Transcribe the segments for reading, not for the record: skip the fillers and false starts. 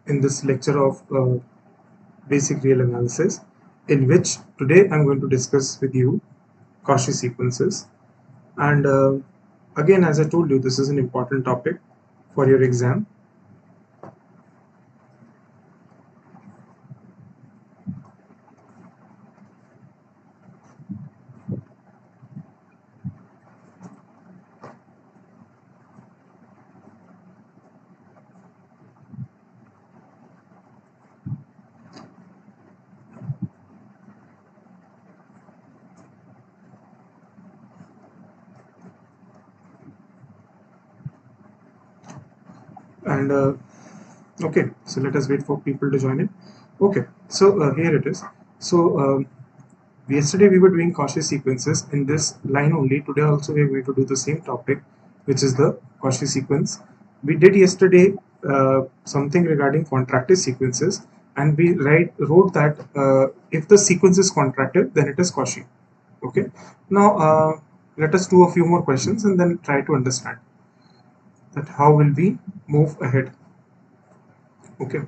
in this lecture of basic real analysis, in which today I'm going to discuss with you Cauchy sequences. And again, as I told you, this is an important topic for your exam. And okay, so let us wait for people to join in. Okay, so here it is. So yesterday we were doing Cauchy sequences in this line only. Today also we are going to do the same topic, which is the Cauchy sequence. We did yesterday something regarding contractive sequences, and we wrote that if the sequence is contractive, then it is Cauchy. Okay. Now let us do a few more questions and then try to understand that how will we move ahead. Okay.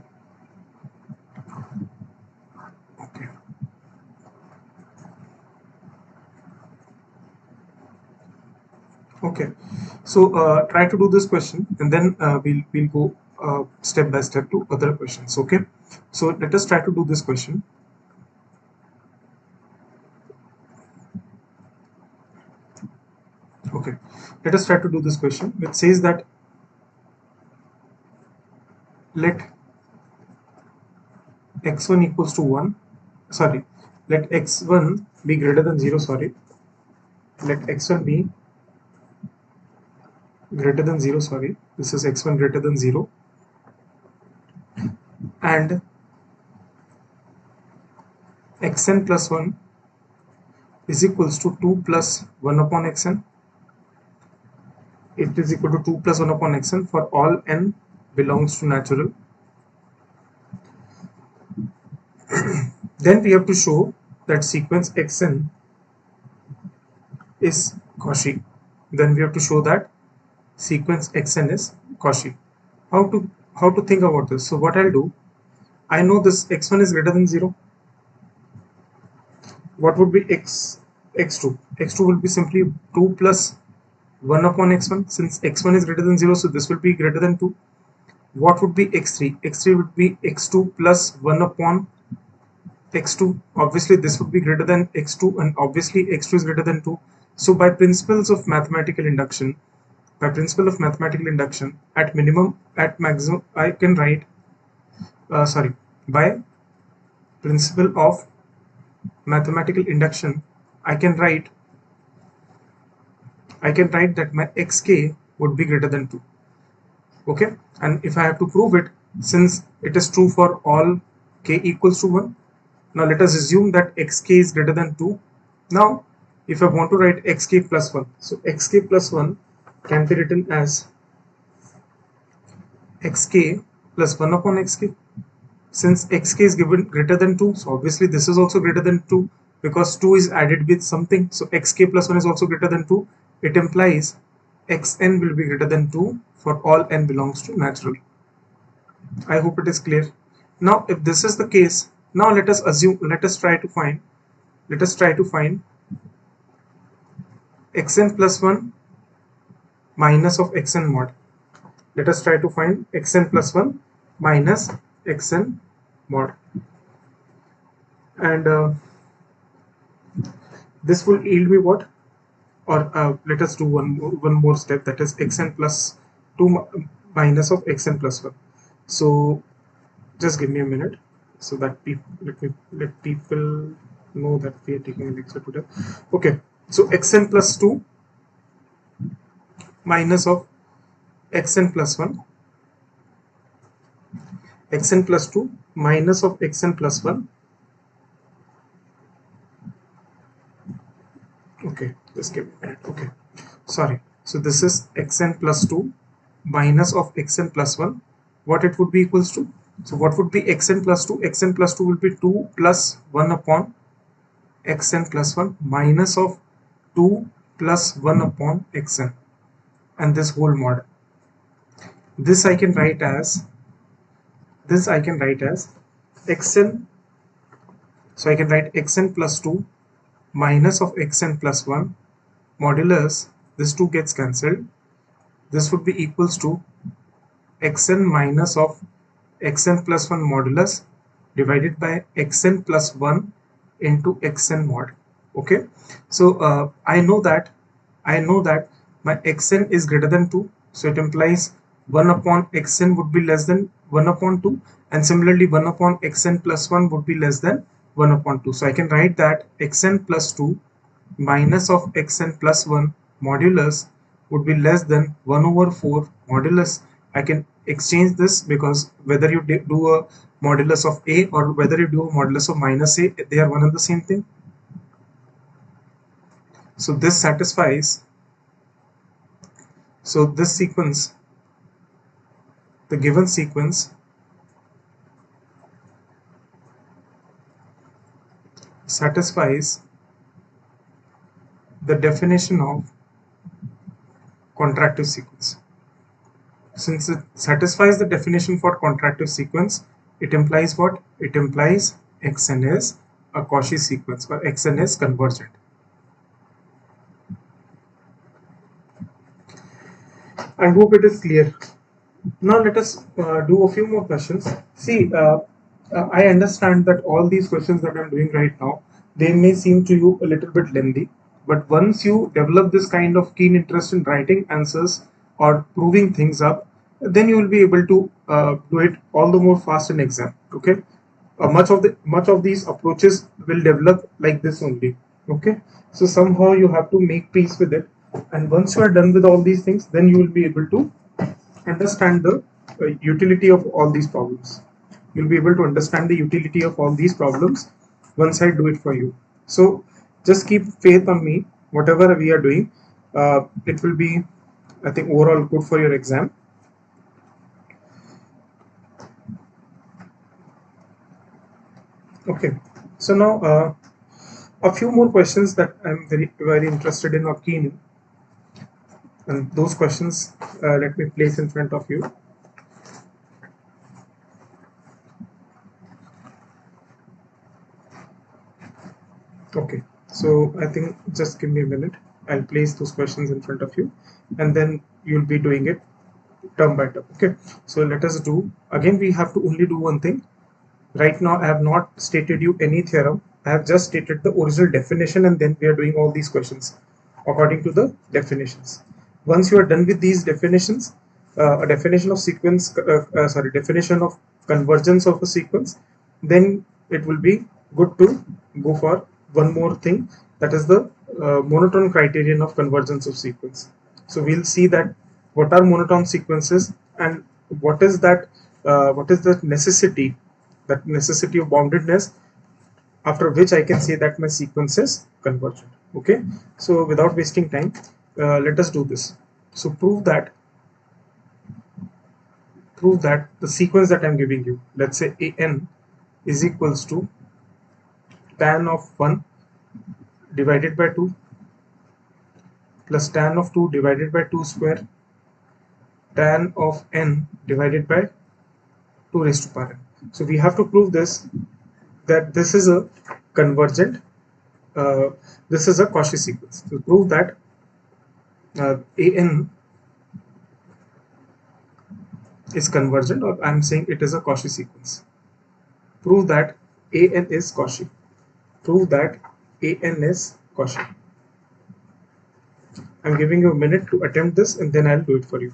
Okay. Okay. So try to do this question, and then we'll go step by step to other questions. Okay. So let us try to do this question. Okay. Let us try to do this question, which says that let x1 equals to 1. Sorry. Let x1 be greater than 0. Sorry. Let x1 be greater than 0. Sorry. This is x1 greater than 0. And xn plus 1 is equals to 2 plus 1 upon xn. It is equal to 2 plus 1 upon xn for all n belongs to natural. Then we have to show that sequence xn is Cauchy. Then we have to show that sequence xn is Cauchy. How to think about this? So what I'll do, I know this x1 is greater than 0. What would be x2? X2 will be simply 2 plus 1 upon x1. Since x1 is greater than 0, so this will be greater than 2. What would be x3? x3 would be x2 plus 1 upon x2. Obviously this would be greater than x2, and obviously x2 is greater than 2. So by principle of mathematical induction, at minimum, at maximum, I can write by principle of mathematical induction, I can write that my xk would be greater than 2. Okay, and if I have to prove it, since it is true for all k equals to 1, now let us assume that xk is greater than 2. Now if I want to write xk plus 1, so xk plus 1 can be written as xk plus 1 upon xk. Since xk is given greater than 2, so obviously this is also greater than 2, because 2 is added with something. So xk plus 1 is also greater than 2. It implies xn will be greater than 2 for all n belongs to natural. I hope it is clear. Now if this is the case, now let us try to find xn plus 1 minus of xn mod. Let us try to find xn plus 1 minus xn mod. And this will yield me what? Or let us do one more step, that is xn plus 2 minus of xn plus 1. So just give me a minute so that let people know that we are taking a lecture today. Okay, so xn plus 2 minus of xn plus 1, xn plus 2 minus of xn plus 1. Okay, just give me a minute. Okay, sorry. So this is xn plus 2 minus of xn plus 1. What it would be equals to? So what would be xn plus 2? Xn plus 2 will be 2 plus 1 upon xn plus 1 minus of 2 plus 1 upon xn, and this whole mod. This I can write as this I can write as xn. So I can write xn plus 2 minus of xn plus 1 modulus, this 2 gets cancelled. This would be equals to xn minus of xn plus 1 modulus divided by xn plus 1 into xn mod. Okay, so I know that my xn is greater than 2, so it implies 1 upon xn would be less than 1 upon 2, and similarly 1 upon xn plus 1 would be less than 1 upon 2. So I can write that xn plus 2 minus of xn plus 1 modulus would be less than 1 over 4 modulus. I can exchange this because whether you do a modulus of a or whether you do a modulus of minus a, they are one and the same thing. So this satisfies, so this sequence, the given sequence satisfies the definition of contractive sequence. Since it satisfies the definition for contractive sequence, it implies what? It implies Xn is a Cauchy sequence, or Xn is convergent. I hope it is clear. Now let us do a few more questions. See, I understand that all these questions that I'm doing right now, they may seem to you a little bit lengthy, but once you develop this kind of keen interest in writing answers or proving things up, then you will be able to do it all the more fast in exam. Okay, much of these approaches will develop like this only. Okay, so somehow you have to make peace with it, and once you are done with all these things, then you will be able to understand the utility of all these problems. You'll be able to understand the utility of all these problems once I do it for you. So just keep faith on me. Whatever we are doing, it will be, I think, overall good for your exam. Okay. So now a few more questions that I'm very interested in or keen in, and those questions let me place in front of you. Okay, so I think just give me a minute. I'll place those questions in front of you, and then you'll be doing it term by term. Okay, so let us do again. We have to only do one thing. Right now, I have not stated you any theorem. I have just stated the original definition, and then we are doing all these questions according to the definitions. Once you are done with these definitions, a definition of sequence, definition of convergence of a sequence, then it will be good to go for one more thing, that is the monotone criterion of convergence of sequence. So we'll see that what are monotone sequences, and what is that, what is the necessity, that necessity of boundedness, after which I can say that my sequence is convergent. Okay, so without wasting time, let us do this. So prove that the sequence that I'm giving you, let's say an is equals to tan of 1 divided by 2 plus tan of 2 divided by 2 square tan of n divided by 2 raised to power n. So we have to prove this, that this is a convergent, uh, this is a Cauchy sequence. To prove that an is convergent, or I'm saying it is a Cauchy sequence. Prove that an is Cauchy. Prove that an is Cauchy. I'm giving you a minute to attempt this, and then I'll do it for you.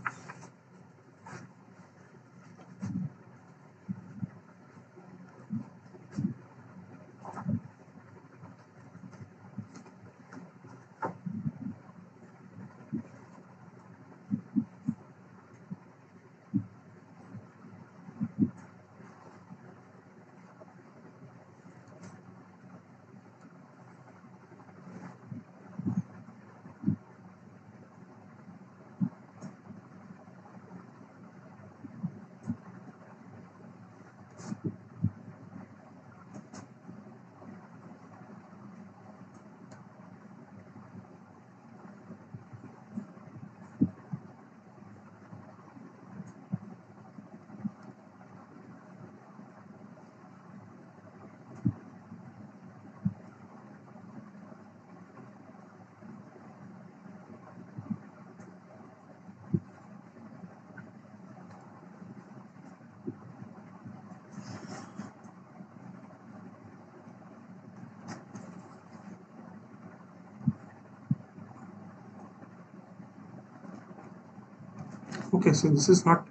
Okay, so this is not,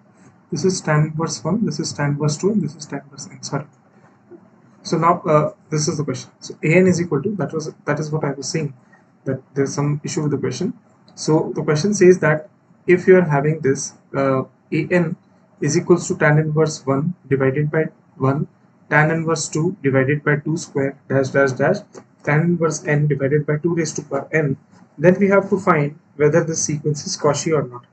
this is tan inverse 1, this is tan inverse 2, and this is tan inverse n. Sorry. So now this is the question. So an is equal to, that is what I was saying, that there's some issue with the question. So the question says that if you are having this an is equals to tan inverse 1 divided by 1, tan inverse 2 divided by 2 square dash dash dash tan inverse n divided by 2 raised to power n, then we have to find whether this sequence is Cauchy or not.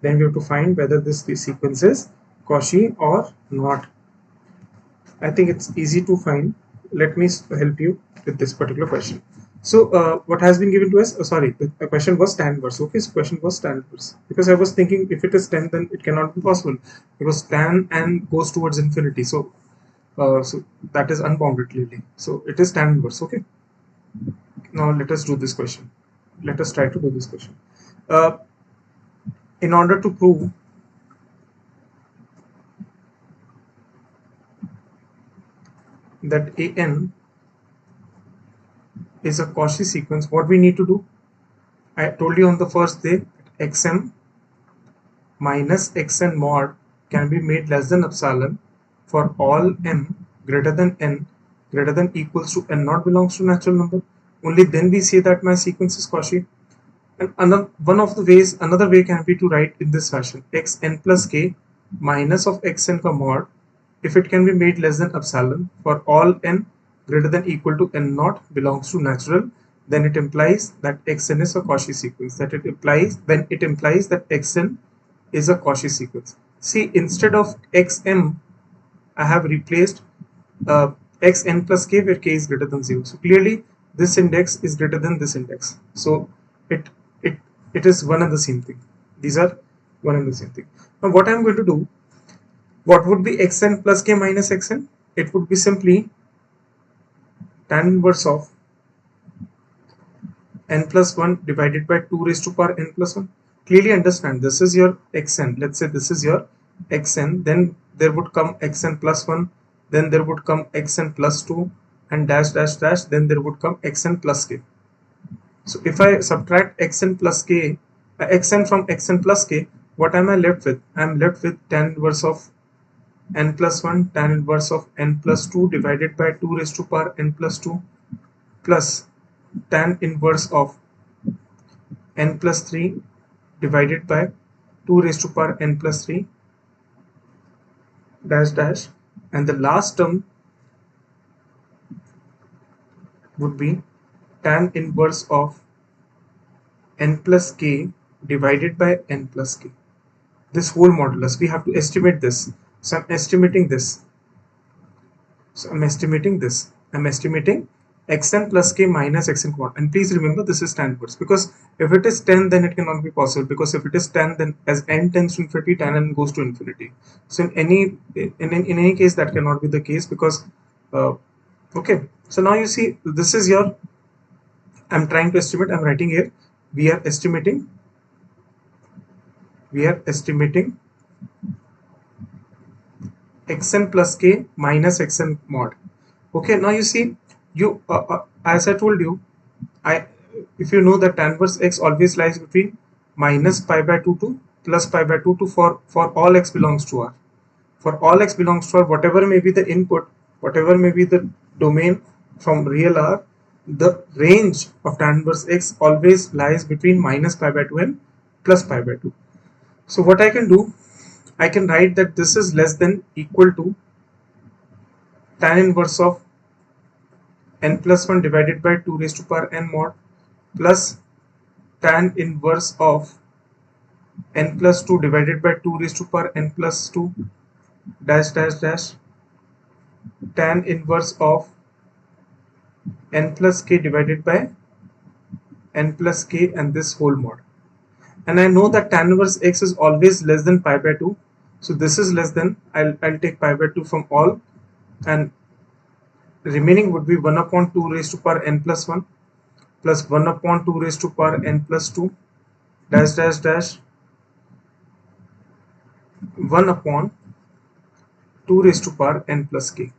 Then we have to find whether this sequence is Cauchy or not. I think it's easy to find. Let me help you with this particular question. So what has been given to us? Sorry, the question was tan inverse. Okay, so question was tan inverse, because I was thinking if it is 10, then it cannot be possible, because tan and goes towards infinity. So so that is unbounded clearly. So it is tan inverse. Okay. Now let us do this question. Let us try to do this question. Uh, in order to prove that an is a Cauchy sequence, what we need to do? I told you on the first day that xm minus xn mod can be made less than epsilon for all m greater than n greater than equals to n not belongs to natural number. Only then we say that my sequence is Cauchy. And another way can be to write in this fashion: xn plus k minus of xn ka mod, if it can be made less than epsilon for all n greater than equal to n naught belongs to natural, then it implies that xn is a Cauchy sequence. Then it implies that xn is a Cauchy sequence. See, instead of xm, I have replaced xn plus k, where k is greater than 0. So clearly this index is greater than this index. So it it it is one and the same thing. These are one and the same thing. Now what I am going to do, what would be xn plus k minus xn? It would be simply tan inverse of n plus 1 divided by 2 raised to power n plus 1. Clearly understand, this is your xn. Let's say this is your xn. Then there would come xn plus 1. Then there would come xn plus 2 and dash dash dash. Then there would come xn plus k. So if I subtract xn plus k, xn from xn plus k, what am I left with? I am left with tan inverse of n plus 1 tan inverse of n plus 2 divided by 2 raised to power n plus 2 plus tan inverse of n plus 3 divided by 2 raised to power n plus 3 dash dash, and the last term would be tan inverse of n plus k divided by n plus k. This whole modulus, we have to estimate this. So I'm estimating this. I'm estimating xn plus k minus xn quad. And please remember, this is tan inverse, because if it is 10, then it cannot be possible, because if it is 10, then as n tends to infinity, tan n goes to infinity. So in any case, that cannot be the case, because okay. So now you see, this is your, I'm trying to estimate, I'm writing here, we are estimating xn plus k minus xn mod. Okay, now you see, you as I told you, if you know that tan inverse x always lies between minus pi by 2 to plus pi by 2 to for all x belongs to R. For all x belongs to R, whatever may be the input, whatever may be the domain from real R, the range of tan inverse x always lies between minus pi by 2 and plus pi by 2. So what I can do, I can write that this is less than equal to tan inverse of n plus 1 divided by 2 raised to power n mod plus tan inverse of n plus 2 divided by 2 raised to power n plus 2 dash dash dash tan inverse of n plus k divided by n plus k and this whole mod. And I know that tan inverse x is always less than pi by 2. So this is less than, I'll take pi by 2 from all, and remaining would be 1 upon 2 raised to power n plus 1 plus 1 upon 2 raised to power n plus 2 dash dash dash 1 upon 2 raised to power n plus k.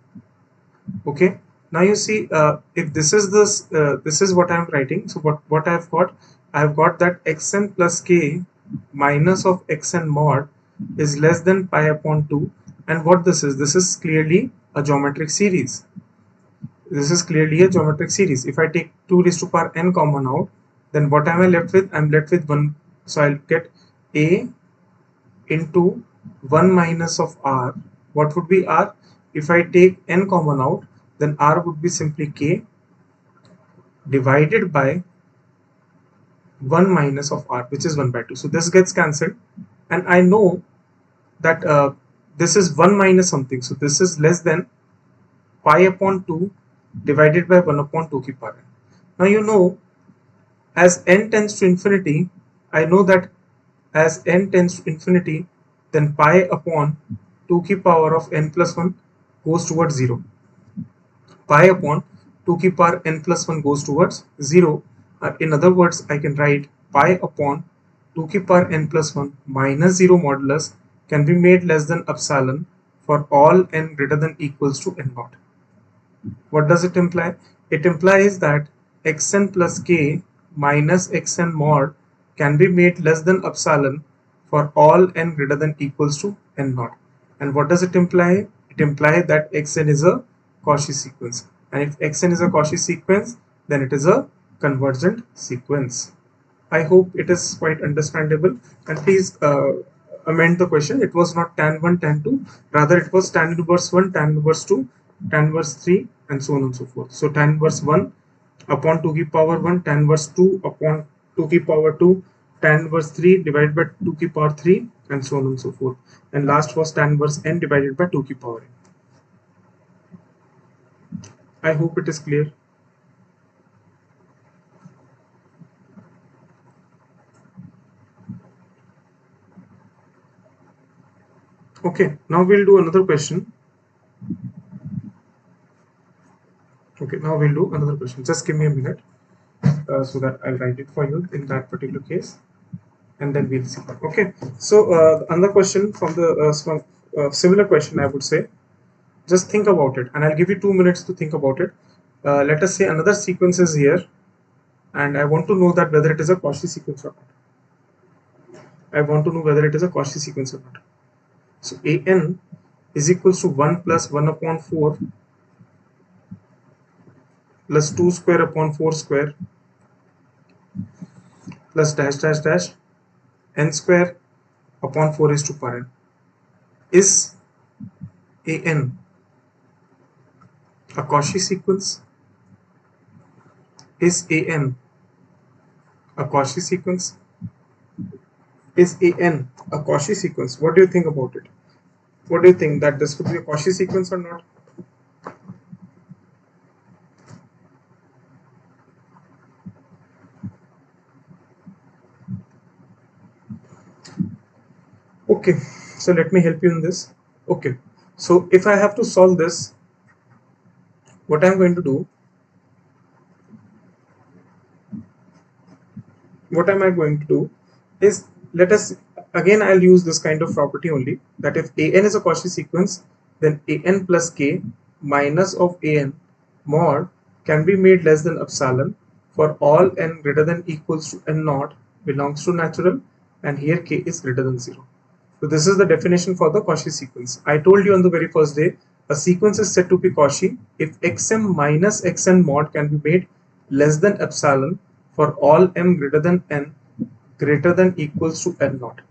Okay, now you see, if this is this is what I am writing. So what I've got that xn plus k minus of x n mod is less than pi upon 2. And what this is clearly a geometric series. This is clearly a geometric series. If I take 2 raised to power n common out, then what am I left with? I'm left with 1. So I'll get a into 1 minus of r. What would be r? If I take n common out, then r would be simply k divided by 1 minus of r, which is 1 by 2. So this gets cancelled, and I know that this is 1 minus something. So this is less than pi upon 2 divided by 1 upon 2 ki power n. Now you know, as n tends to infinity, I know that as n tends to infinity, then pi upon 2 ki power of n plus 1 goes towards 0. Pi upon 2 ki power n plus 1 goes towards 0. In other words, I can write pi upon 2 ki power n plus 1 minus 0 modulus can be made less than epsilon for all n greater than equals to n naught. What does it imply? It implies that xn plus k minus xn mod can be made less than epsilon for all n greater than equals to n naught. And what does it imply? It implies that xn is a Cauchy sequence. And if xn is a Cauchy sequence, then it is a convergent sequence. I hope it is quite understandable. And please amend the question. It was not tan 1, tan 2. Rather, it was tan inverse 1, tan inverse 2, tan inverse 3, and so on and so forth. So tan inverse 1 upon 2 ki power 1, tan inverse 2 upon 2 ki power 2, tan inverse 3 divided by 2 ki power 3, and so on and so forth. And last was tan inverse n divided by 2 ki power n. I hope it is clear. Okay, now we'll do another question. Okay, now we'll do another question. Just give me a minute so that I'll write it for you in that particular case, and then we'll see. Okay, so another question from the similar question, I would say. Just think about it, and I'll give you 2 minutes to think about it. Let us say another sequence is here, and I want to know that whether it is a Cauchy sequence or not. I want to know whether it is a Cauchy sequence or not. So an is equals to 1 plus 1 upon 4 plus 2 square upon 4 square plus dash dash dash n square upon 4 raised to power n. Is an a Cauchy sequence? Is an a Cauchy sequence? Is an a Cauchy sequence? What do you think about it? What do you think, that this could be a Cauchy sequence or not? Okay, so let me help you in this. Okay, so if I have to solve this, what I'm going to do, what am I going to do is, let us again, I'll use this kind of property only, that if an is a Cauchy sequence, then an plus k minus of an mod can be made less than epsilon for all n greater than equals to n naught belongs to natural, and here k is greater than 0. So this is the definition for the Cauchy sequence. I told you on the very first day, a sequence is said to be Cauchy if xm minus xn mod can be made less than epsilon for all m greater than n greater than equals to n naught.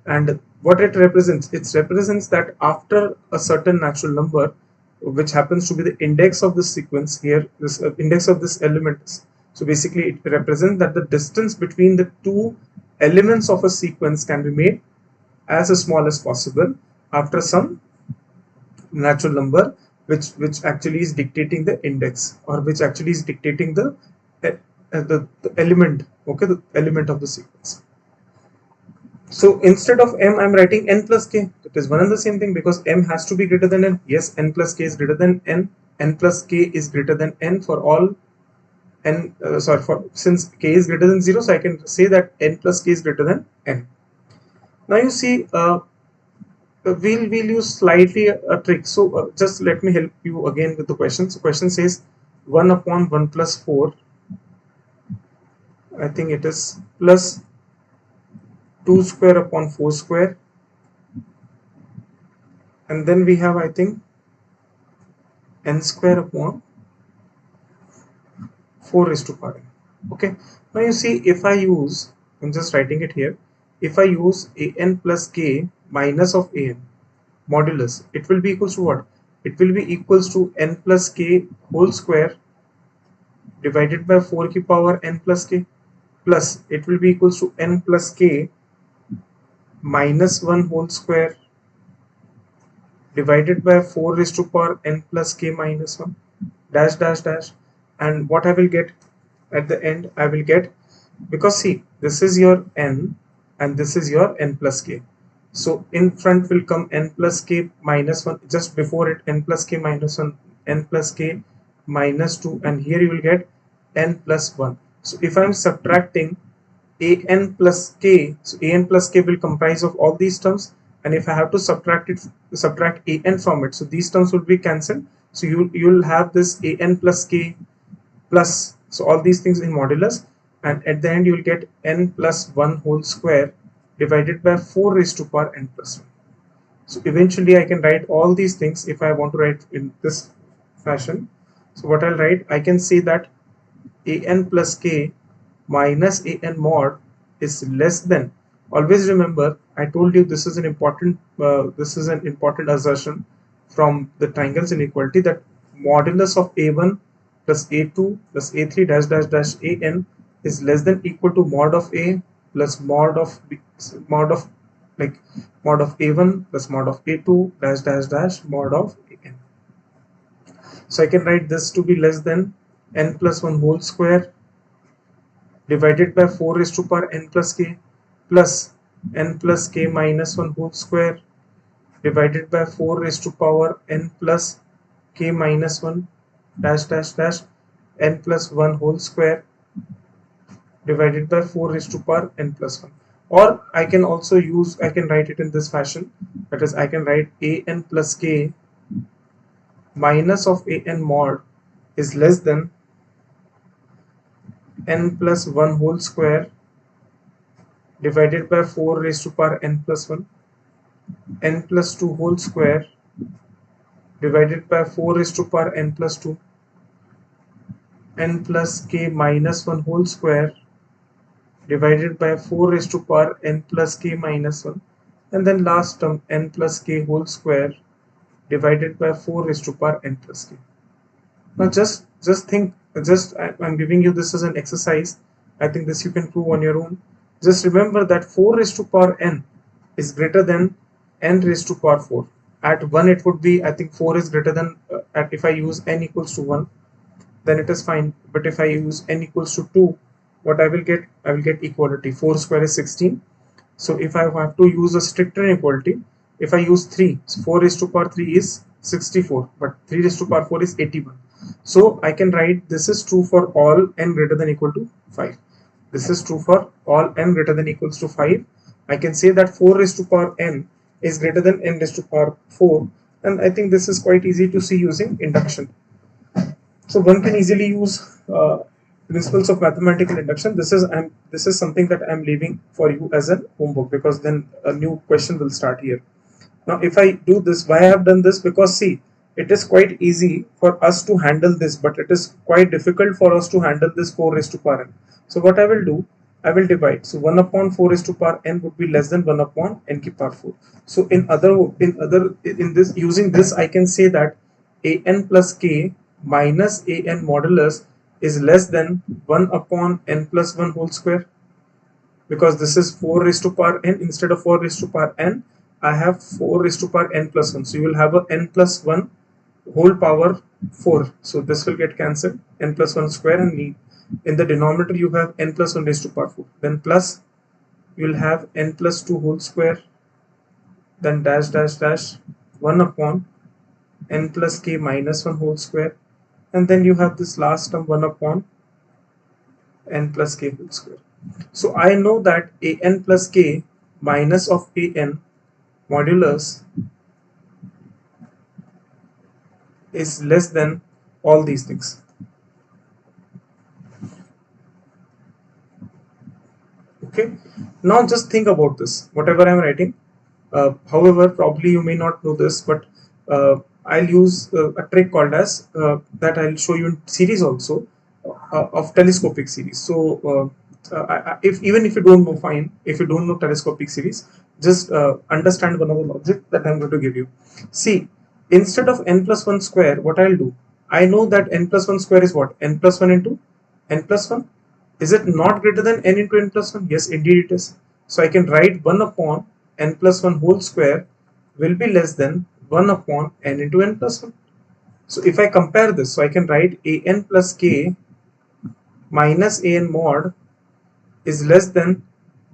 And what it represents? It represents that after a certain natural number, which happens to be the index of this sequence here, this index of this element. So basically it represents that the distance between the two elements of a sequence can be made as small as possible after some natural number which actually is dictating the index, or which actually is dictating the element, okay, the element of the sequence. So instead of m, I'm writing n plus k. It is one and the same thing, because m has to be greater than n. Yes, n plus k is greater than n. N plus k is greater than n for all n. Since k is greater than 0, so I can say that n plus k is greater than n. Now you see, we'll use slightly a trick. So just let me help you again with the question. So question says 1 upon 1 plus 4. I think it is plus 2 square upon 4 square, and then we have, I think, n square upon 4 raised to power n. Okay, now you see, if I use, I'm just writing it here, if I use an plus k minus of an modulus, it will be equals to what? It will be equals to n plus k whole square divided by 4 ki power n plus k, plus it will be equals to n plus k minus 1 whole square divided by 4 raised to power n plus k minus 1 dash dash dash. And what I will get at the end, I will get, because see, this is your n and this is your n plus k, so in front will come n plus k minus 1, just before it n plus k minus 1, n plus k minus 2, and here you will get n plus 1. So if I am subtracting an plus k, so an plus k will comprise of all these terms, and if I have to subtract an from it, so these terms will be cancelled, so you'll have this an plus k plus, so all these things in modulus, and at the end you will get n plus 1 whole square divided by 4 raised to power n plus 1. So eventually I can write all these things if I want to write in this fashion. So what I'll write, I can say that an plus k minus an mod is less than, always remember, I told you this is an important assertion from the triangles inequality, that modulus of a1 plus a2 plus a3 dash dash dash an is less than equal to mod of a plus mod of b, mod of, like, mod of a1 plus mod of a2 dash dash dash mod of an. So I can write this to be less than n plus 1 whole square divided by 4 raised to power n plus k plus n plus k minus 1 whole square divided by 4 raised to power n plus k minus 1 dash dash dash n plus 1 whole square divided by 4 raised to power n plus 1. Or I can also use, I can write it in this fashion, that is, I can write an plus k minus of an mod is less than n plus 1 whole square divided by 4 raised to power n plus 1, n plus 2 whole square divided by 4 raised to power n plus 2, n plus k minus 1 whole square divided by 4 raised to power n plus k minus 1, and then last term n plus k whole square divided by 4 raised to power n plus k. Now just think, I'm giving you this as an exercise. I think this you can prove on your own. Just remember that 4 raised to power n is greater than n raised to power 4. At 1 it would be, I think 4 is greater than, if I use n equals to 1, then it is fine. But if I use n equals to 2, what I will get? I will get equality. 4 square is 16. So if I have to use a stricter inequality, if I use 3, so 4 raised to power 3 is 64, but 3 raised to power 4 is 81. So I can write this is true for all n greater than equal to 5. This is true for all n greater than equals to 5. I can say that 4 raised to power n is greater than n raised to power 4, and I think this is quite easy to see using induction. So one can easily use principles of mathematical induction. This is something that I'm leaving for you as a homework, because then a new question will start here. Now if I do this, why I have done this? Because see, it is quite easy for us to handle this, but it is quite difficult for us to handle this 4 raised to power n. So what I will do, I will divide. So 1 upon 4 raised to power n would be less than 1 upon n ki power 4. So in this, using this, I can say that an plus k minus an modulus is less than 1 upon n plus 1 whole square, because this is 4 raised to power n. Instead of 4 raised to power n, I have 4 raised to power n plus 1. So you will have a n plus 1 whole power 4. So this will get cancelled, n plus 1 square, and in the denominator you have n plus 1 raised to power 4. Then plus you will have n plus 2 whole square, then dash dash dash 1 upon n plus k minus 1 whole square, and then you have this last term 1 upon n plus k whole square. So I know that an plus k minus of an modulus is less than all these things. Okay, Now just think about this, whatever I'm writing. However, probably you may not know this, but I'll use a trick called as that I'll show you in series also, of telescopic series. So if even if you don't know, fine. If you don't know telescopic series, just understand one of the logic that I'm going to give you. See, instead of n plus 1 square, what I'll do, I know that n plus 1 square is what? N plus 1 into n plus 1. Is it not greater than n into n plus 1? Yes, indeed it is. So I can write 1 upon n plus 1 whole square will be less than 1 upon n into n plus 1. So if I compare this, so I can write a n plus k minus a n mod is less than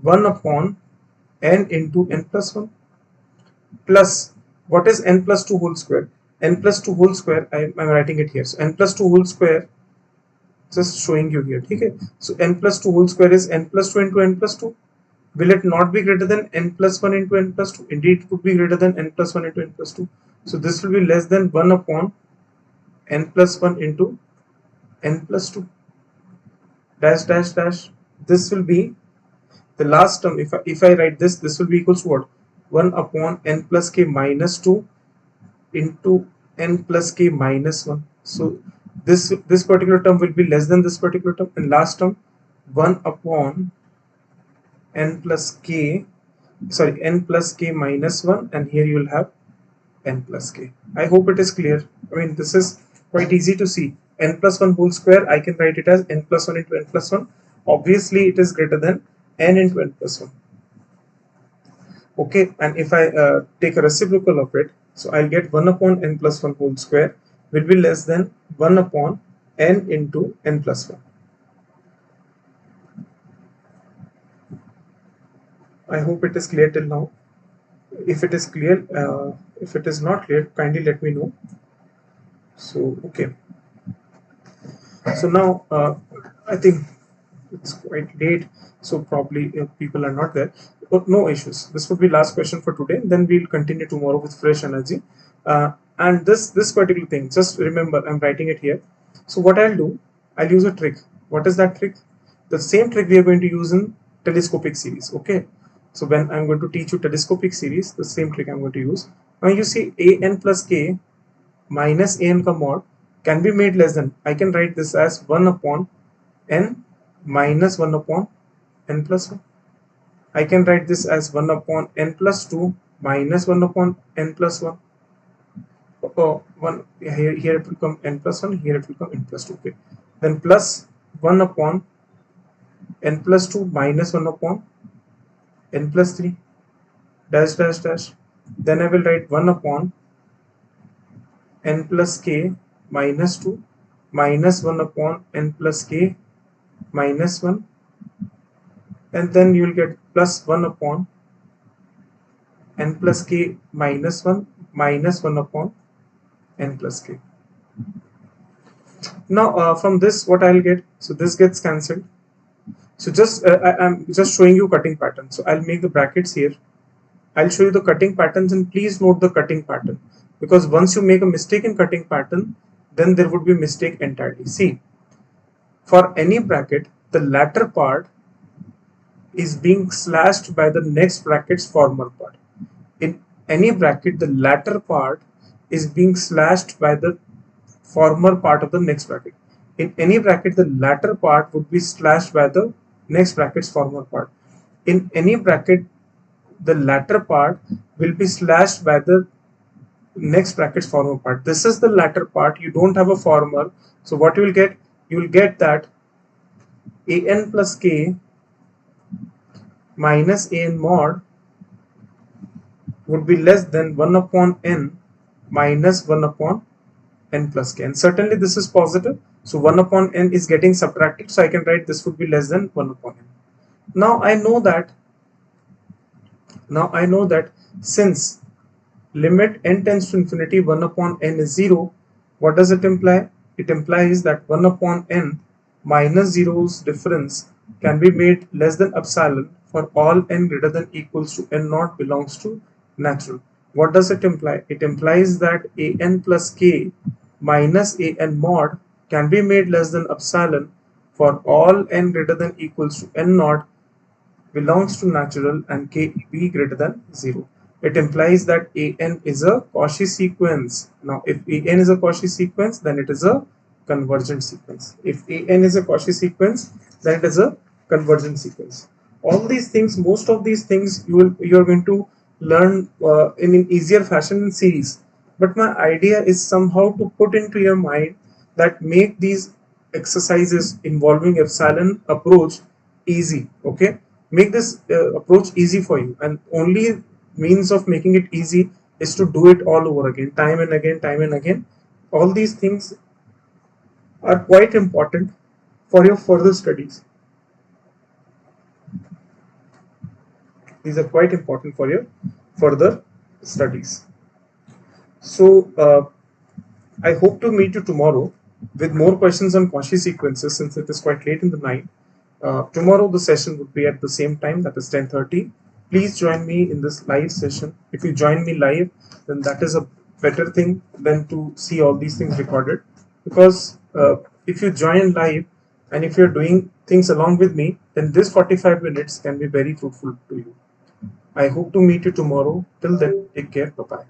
1 upon n into n plus 1 plus, what is n plus 2 whole square? N plus 2 whole square, I'm writing it here. So n plus 2 whole square, just showing you here. Okay, so n plus 2 whole square is n plus 2 into n plus 2. Will it not be greater than n plus 1 into n plus 2? Indeed, it would be greater than n plus 1 into n plus 2. So this will be less than 1 upon n plus 1 into n plus 2. Dash dash dash. This will be the last term. If I write this, this will be equals to what? 1 upon n plus k minus 2 into n plus k minus 1. So this particular term will be less than this particular term, and last term 1 upon n plus k, sorry, n plus k minus 1, and here you will have n plus k. I hope it is clear. I mean, this is quite easy to see. N plus 1 whole square, I can write it as n plus 1 into n plus 1. Obviously it is greater than n into n plus 1. Okay, and if I take a reciprocal of it, so I'll get 1 upon n plus 1 whole square will be less than 1 upon n into n plus 1. I hope it is clear till now. If it is clear, if it is not clear, kindly let me know. So okay, so now I think it's quite late, so probably people are not there, but no issues. This would be last question for today, then we'll continue tomorrow with fresh energy. And this particular thing, just remember, I'm writing it here. So what I'll do, I'll use a trick. What is that trick? The same trick we are going to use in telescopic series. Okay, so when I'm going to teach you telescopic series, the same trick I'm going to use. Now you see a n plus k minus a n ka mod can be made less than, I can write this as 1 upon n minus 1 upon n plus 1. I can write this as 1 upon n plus 2 minus 1 upon n plus 1. Oh, here it will come n plus 1, here it will come n plus 2. Okay, then plus 1 upon n plus 2 minus 1 upon n plus 3 dash dash dash. Then I will write 1 upon n plus k minus 2 minus 1 upon n plus k minus 1, and then you will get plus 1 upon n plus k minus 1 minus 1 upon n plus k. Now from this what I'll get, so this gets cancelled. So just I'm just showing you cutting pattern. So I'll make the brackets here. I'll show you the cutting patterns, and please note the cutting pattern, because once you make a mistake in cutting pattern, then there would be a mistake entirely. See, for any bracket, the latter part is being slashed by the next bracket's former part. In any bracket, the latter part is being slashed by the former part of the next bracket. In any bracket, the latter part would be slashed by the next bracket's former part. In any bracket, the latter part will be slashed by the next bracket's former part. This is the latter part. You don't have a former. So what you will get? You will get that a n plus k minus a n mod would be less than 1 upon n minus 1 upon n plus k, and certainly this is positive, so 1 upon n is getting subtracted, so I can write this would be less than 1 upon n. Now I know that since limit n tends to infinity 1 upon n is 0, what does it imply? It implies that 1 upon n minus 0's difference can be made less than epsilon for all n greater than equals to n naught belongs to natural. What does it imply? It implies that a n plus k minus a n mod can be made less than epsilon for all n greater than equals to n naught belongs to natural and k be greater than 0. It implies that an is a Cauchy sequence. Now, if an is a Cauchy sequence, then it is a convergent sequence. If an is a Cauchy sequence, then it is a convergent sequence. All these things, most of these things, you're going to learn in an easier fashion in series. But my idea is somehow to put into your mind that make these exercises involving epsilon approach easy. Okay, make this approach easy for you, and only means of making it easy is to do it all over again, time and again, time and again. All these things are quite important for your further studies. These are quite important for your further studies. So I hope to meet you tomorrow with more questions on Cauchy sequences, since it is quite late in the night. Tomorrow the session would be at the same time, that is 10:30. Please join me in this live session. If you join me live, then that is a better thing than to see all these things recorded. Because if you join live and if you're doing things along with me, then this 45 minutes can be very fruitful to you. I hope to meet you tomorrow. Till then, take care. Bye bye.